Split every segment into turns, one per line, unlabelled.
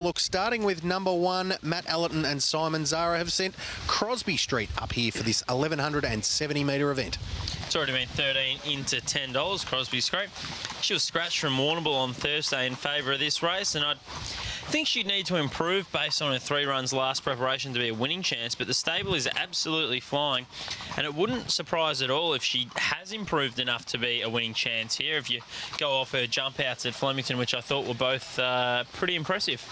Look, starting with number 1, Matt Allerton and Simon Zara have sent Crosby Street up here for this 1,170 metre event.
It's already been 13 into $10, Crosby Street. She was scratched from Warrnambool on Thursday in favour of this race, and I think she'd need to improve based on her 3 runs last preparation to be a winning chance, but the stable is absolutely flying, and it wouldn't surprise at all if she has improved enough to be a winning chance here if you go off her jump outs at Flemington, which I thought were both pretty impressive.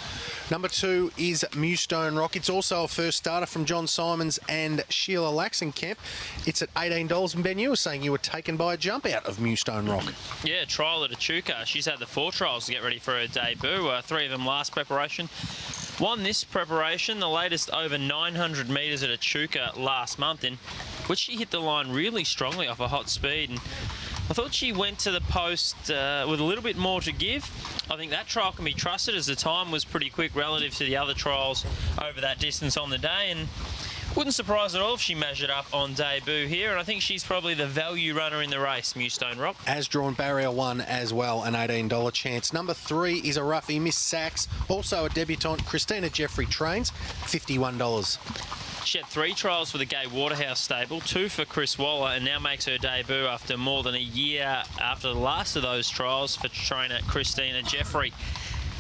Number 2 is Mewstone Rock. It's also a first starter from John Simons and Sheila Laxenkamp. It's at $18, and Ben, you were saying you were taken by a jump out of Mewstone Rock.
Yeah, trial at Echuca. She's had the 4 trials to get ready for her debut, 3 of them last preparation. Won this preparation, the latest over 900 metres at Echuca last month, in which she hit the line really strongly off a hot speed. And I thought she went to the post with a little bit more to give. I think that trial can be trusted as the time was pretty quick relative to the other trials over that distance on the day, and wouldn't surprise at all if she measured up on debut here, and I think she's probably the value runner in the race, Mewstone Rock.
As drawn barrier 1 as well, an $18 chance. Number 3 is a roughie, Miss Sachs, also a debutante, Christina Jeffrey trains, $51.
She had 3 trials for the Gay Waterhouse stable, 2 for Chris Waller, and now makes her debut after more than a year after the last of those trials for trainer Christina Jeffrey.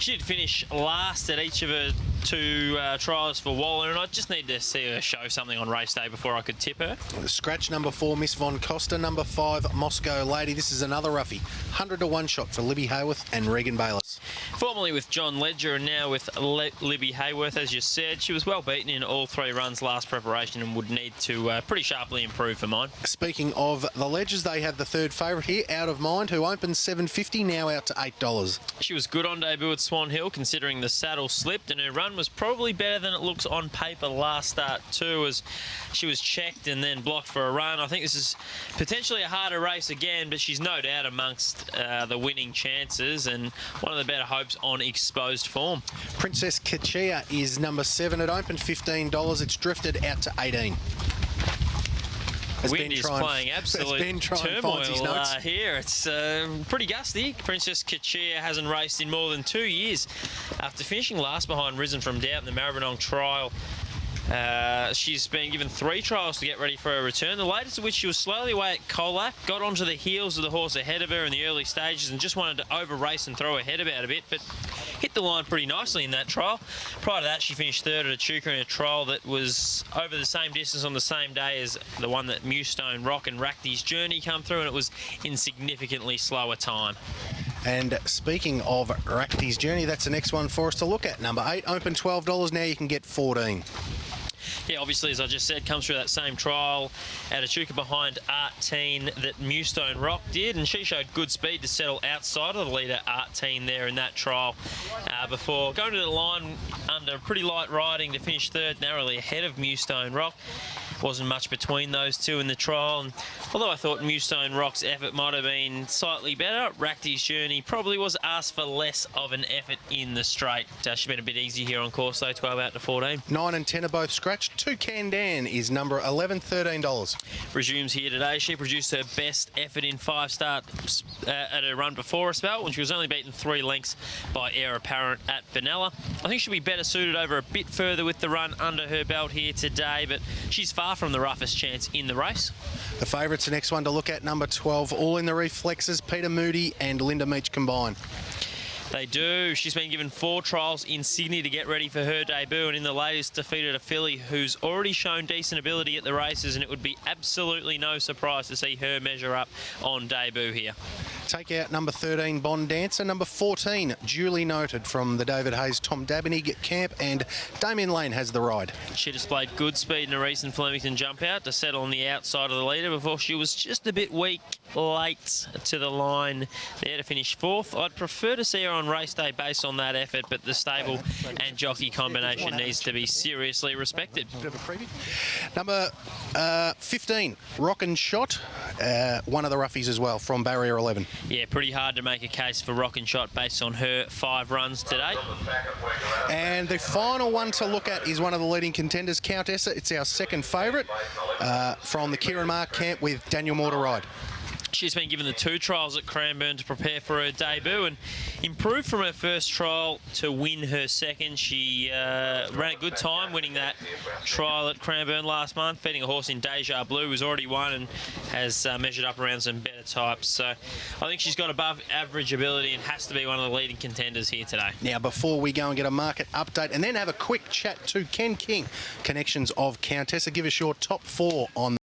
She did finish last at each of her 2 trials for Waller, and I just need to see her show something on race day before I could tip her.
Scratch number 4, Miss Von Costa. Number 5, Moscow Lady. This is another roughie. 100 to 1 shot for Libby Hayworth and Regan Bayliss.
Formerly with John Ledger and now with Libby Hayworth, as you said. She was well beaten in all 3 runs last preparation and would need to pretty sharply improve for mine.
Speaking of the Ledgers, they have the 3rd favourite here, Out of Mind, who opened $7.50, now out to $8.
She was good on debut at Swan Hill, considering the saddle slipped, and her run was probably better than it looks on paper last start too, as she was checked and then blocked for a run. I think this is potentially a harder race again, but she's no doubt amongst the winning chances and one of the better hopes on exposed form.
Princess Kachia is number 7. It opened $15. It's drifted out to 18.
Wind is playing absolute turmoil here. It's pretty gusty. Princess Kachia hasn't raced in more than 2 years. After finishing last behind Risen from Doubt in the Maribyrnong trial, she's been given 3 trials to get ready for her return, the latest of which she was slowly away at Colac, got onto the heels of the horse ahead of her in the early stages and just wanted to over-race and throw her head about a bit, but hit the line pretty nicely in that trial. Prior to that, she finished 3rd at Echuca in a trial that was over the same distance on the same day as the one that Mewstone Rock and Racty's Journey come through, and it was in significantly slower time.
And speaking of Racty's Journey, that's the next one for us to look at. Number 8 opened $12, now you can get 14.
Yeah, obviously, as I just said, comes through that same trial at Echuca behind Artine that Mewstone Rock did, and she showed good speed to settle outside of the leader Artine there in that trial before going to the line under pretty light riding to finish 3rd, narrowly ahead of Mewstone Rock. Wasn't much between those 2 in the trial, and although I thought Mewstone Rock's effort might have been slightly better, Racty's Journey probably was asked for less of an effort in the straight. She's been a bit easy here on course though, 12 out to 14.
9 and 10 are both scratched. Toucan Dan is number 11, $13.
Resumes here today. She produced her best effort in 5 starts at her run before a spell, when she was only beaten 3 lengths by Heir Apparent at Benalla. I think she'll be better suited over a bit further with the run under her belt here today, but she's far from the roughest chance in the race.
The favourites, the next one to look at, number 12, All in the Reflexes, Peter Moody and Linda Meach combined.
They do. She's been given 4 trials in Sydney to get ready for her debut, and in the latest defeated a filly who's already shown decent ability at the races, and it would be absolutely no surprise to see her measure up on debut here.
Take out number 13, Bond Dancer. Number 14, Duly Noted from the David Hayes Tom Dabinig camp, and Damien Lane has the ride.
She displayed good speed in a recent Flemington jump out to settle on the outside of the leader before she was just a bit weak late to the line there to finish 4th. I'd prefer to see her on race day based on that effort, but the stable and jockey combination needs to be seriously respected.
Number 15, Rockin' Shot, one of the roughies as well from barrier 11.
Yeah, pretty hard to make a case for Rockin' Shot based on her 5 runs today.
And the final one to look at is one of the leading contenders, Countessa. It's our 2nd favourite from the Kieran Mark camp with Daniel Moore to ride.
She's been given the 2 trials at Cranbourne to prepare for her debut and improved from her first trial to win her second. She ran a good time winning that trial at Cranbourne last month, beating a horse in Deja Blue, who's already won and has measured up around some better types. So I think she's got above average ability and has to be one of the leading contenders here today.
Now, before we go and get a market update and then have a quick chat to Ken King, Connections of Countessa, give us your top 4 on